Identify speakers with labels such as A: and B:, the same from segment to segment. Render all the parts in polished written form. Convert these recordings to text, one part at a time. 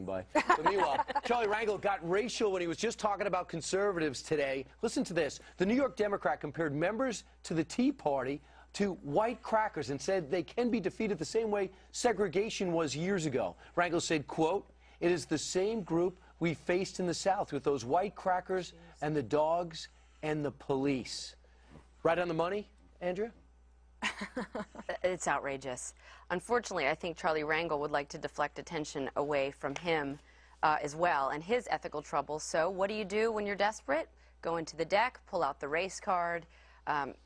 A: running by. But meanwhile, Charlie Rangel got racial when he was just talking about conservatives today. Listen to this. The New York Democrat compared members to the Tea Party to white crackers and said they can be defeated the same way segregation was years ago. Rangel said, quote, "It is the same group we faced in the South with those white crackers and the dogs and the police." Right on the money, Andrea?
B: It's outrageous. Unfortunately, I think Charlie Rangel would like to deflect attention away from him as well and his ethical troubles. So what do you do when you're desperate? Go into the deck, pull out the race card.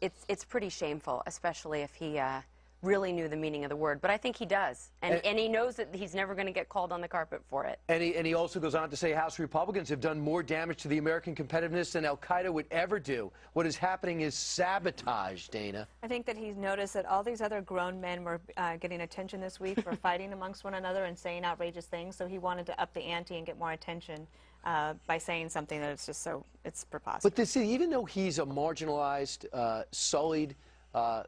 B: It's pretty shameful, especially if he really knew the meaning of the word. But I think he does. And he knows that he's never going to get called on the carpet for it.
A: And he also goes on to say House Republicans have done more damage to the American competitiveness than al-Qaeda would ever do. What is happening is sabotage, Dana.
C: I think that he's noticed that all these other grown men were getting attention this week for fighting amongst one another and saying outrageous things, so he wanted to up the ante and get more attention by saying something that it's just so, it's preposterous.
A: But this, even though he's a marginalized, sullied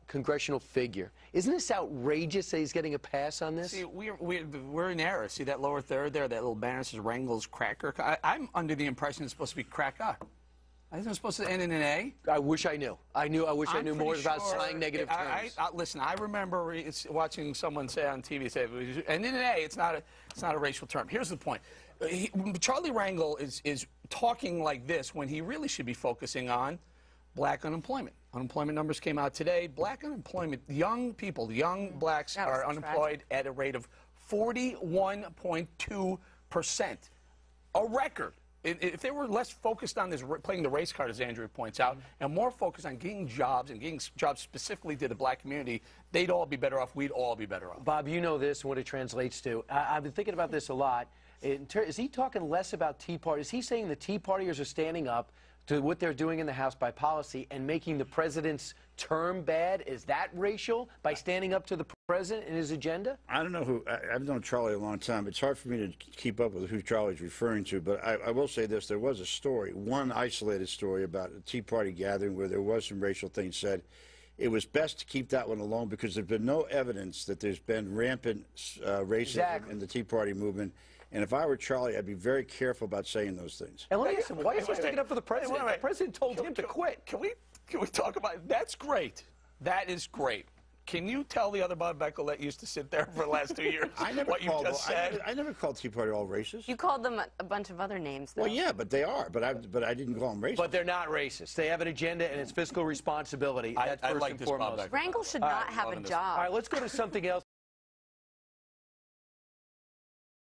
A: congressional figure, isn't this outrageous that he's getting a pass on this?
D: See, we're in error. See that lower third there, that little banner says Rangel's cracker? I'm under the impression it's supposed to be cracka. I think it's supposed to end in an A.
A: I wish I knew. I wish I knew more about slang negative terms.
D: Listen, I remember watching someone say on TV, say, and in an A, it's not a racial term. Here's the point. Charlie Rangel is talking like this when he really should be focusing on black unemployment. Unemployment numbers came out today. Black unemployment, young people, young blacks are unemployed at a rate of 41.2%. A record. If they were less focused on this, playing the race card, as Andrea points out, and more focused on getting jobs and getting jobs specifically to the black community, they'd all be better off. We'd all be better off.
A: Bob, you know this and what it translates to. I've been thinking about this a lot. Is he talking less about Tea Party? Is he saying the Tea Partiers are standing up to what they're doing in the House by policy and making the president's term bad? Is that racial by standing up to the president and his agenda?
E: I don't know who. I've known Charlie a long time. It's hard for me to keep up with who Charlie's referring to, but I will say this. There was a story, one isolated story about a Tea Party gathering where there was some racial things said. It was best to keep that one alone because there's been no evidence that there's been rampant racism in the Tea Party movement. And if I were Charlie, I'd be very careful about saying those things.
A: And let me ask him, why is he sticking up for the president? The president told him to quit.
D: Can we talk about that's great. That is great. Can you tell the other Bob Beckel that used to sit there for the last 2 years what you just said?
E: I never called Tea Party all racist.
B: You called them a bunch of other names, though.
E: Well, yeah, but they are. But I didn't call them racist.
A: But they're not racist. They have an agenda and it's fiscal responsibility. That's first and foremost.
B: Rangel should not have a job.
A: All right, let's go to something else.